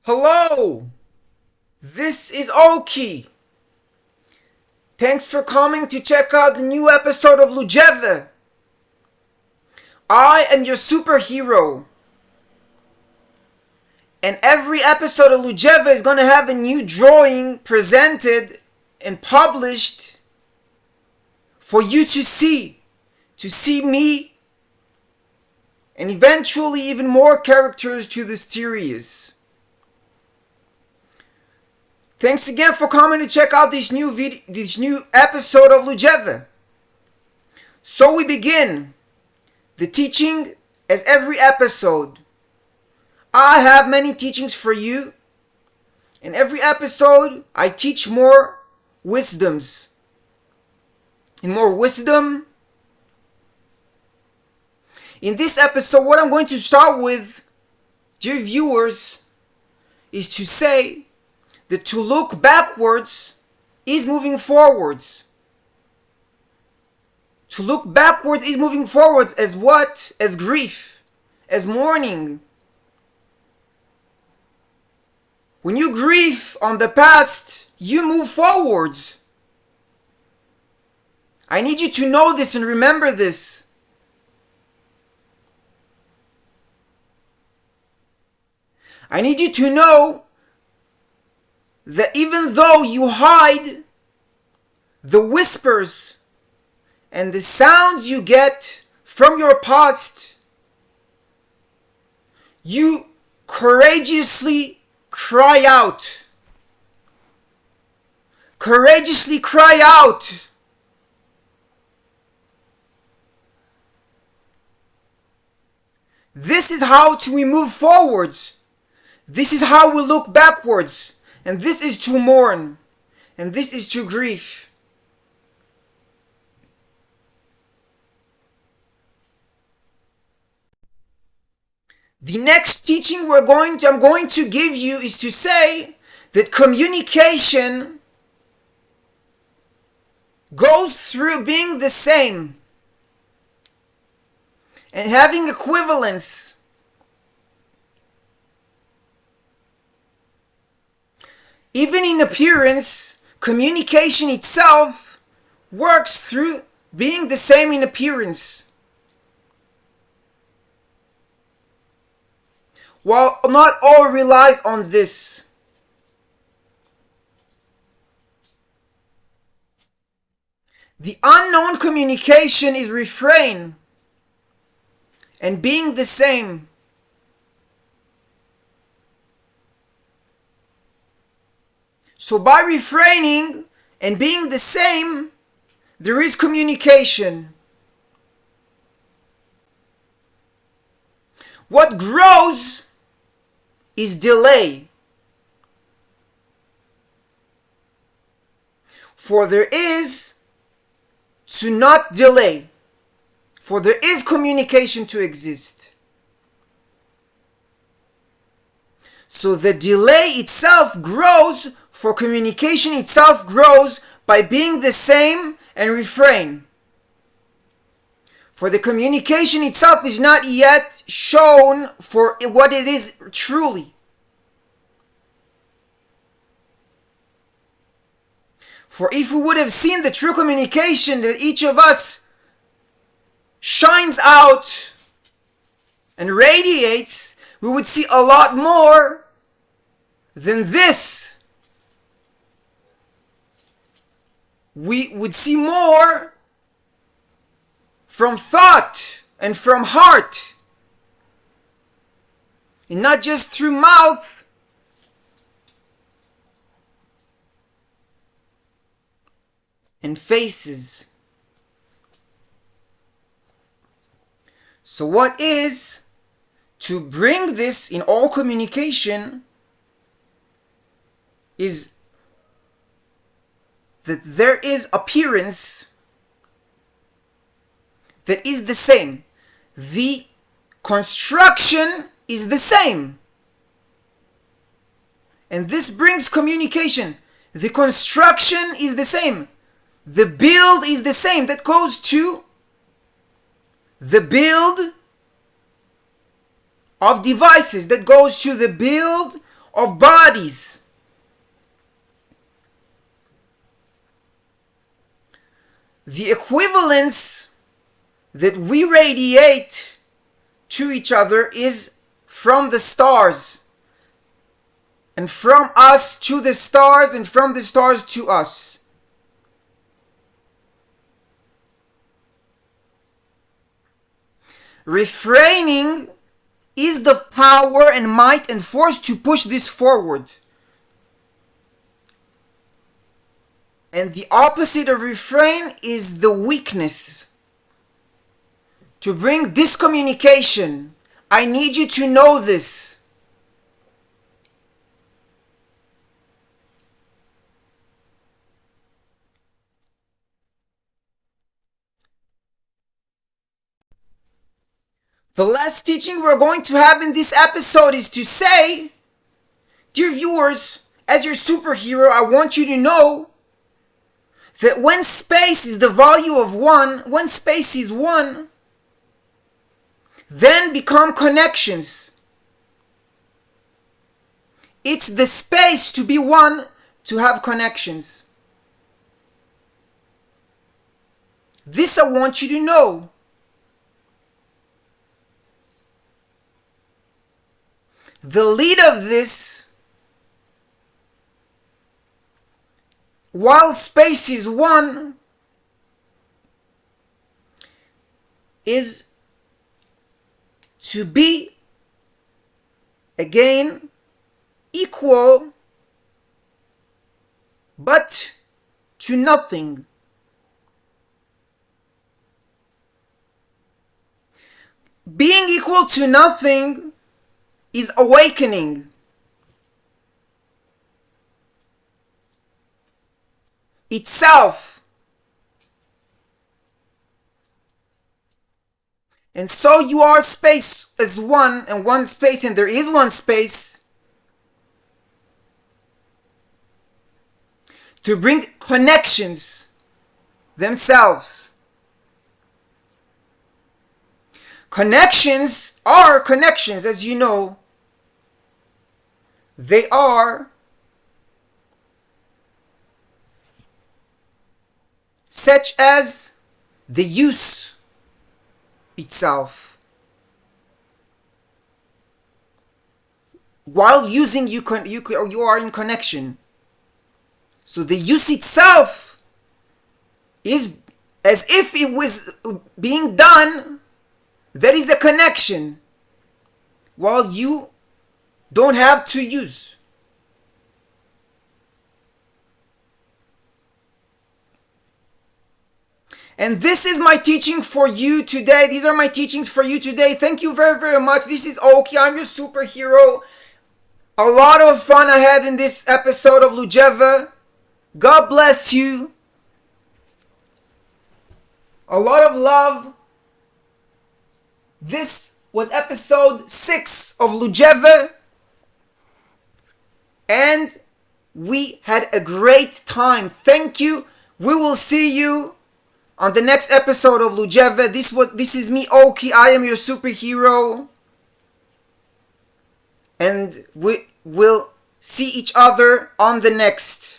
Hello, this is Oki. Thanks for coming to check out the new episode of Lugheve. I am your superhero. And every episode of Lugheve is going to have a new drawing presented and published for you to see. To see me and eventually even more characters to the series. Thanks again for coming to check out this new episode of Lugheve. So we begin the teaching as every episode. I have many teachings for you. In every episode, I teach more wisdoms. And more wisdom. In this episode, what I'm going to start with, dear viewers, is to say that to look backwards is moving forwards. To look backwards is moving forwards as what? As grief, as mourning. When you grieve on the past, you move forwards. I need you to know this and remember this. I need you to know that even though you hide the whispers and the sounds you get from your past, you courageously cry out. Courageously cry out. This is how we move forwards. This is how we look backwards. And this is to mourn. And this is to grieve. The next teaching I'm going to give you is to say that communication goes through being the same and having equivalence. Even in appearance, communication itself works through being the same in appearance. While not all relies on this. The unknown communication is refrain and being the same. So by refraining and being the same, there is communication. What grows is delay. For there is to not delay. For there is communication to exist. So the delay itself grows, for communication itself grows by being the same and refrain. For the communication itself is not yet shown for what it is truly. For if we would have seen the true communication that each of us shines out and radiates, we would see a lot more than this. We would see more from thought and from heart, and not just through mouth and faces. So what is to bring this in all communication is that there is appearance that is the same. The construction is the same. And this brings communication. The construction is the same. The build is the same. That goes to the build of devices, that goes to the build of bodies. The equivalence that we radiate to each other is from the stars, and from us to the stars, and from the stars to us. Refraining is the power and might and force to push this forward. And the opposite of refrain is the weakness. To bring discommunication. I need you to know this. The last teaching we're going to have in this episode is to say, dear viewers, as your superhero, I want you to know that when space is the value of 1, when space is 1, then become connections. It's the space to be 1 to have connections. This I want you to know. The lead of this, while space is 1, is to be again equal but to nothing. Being equal to nothing is awakening. Itself. And so you are space as 1 and 1 space, and there is 1 space to bring connections themselves. Connections are connections, as you know. They are such as the use itself. While using, you are in connection. So the use itself is as if it was being done. That is a connection. While you don't have to use. And this is my teaching for you today. These are my teachings for you today. Thank you very, very much. This is Oki. I'm your superhero. A lot of fun I had in this episode of Lugheve. God bless you. A lot of love. This was episode 6 of Lugheve. And we had a great time. Thank you. We will see you on the next episode of Lugheve. This is me, Oki. I am your superhero. And we will see each other on the next.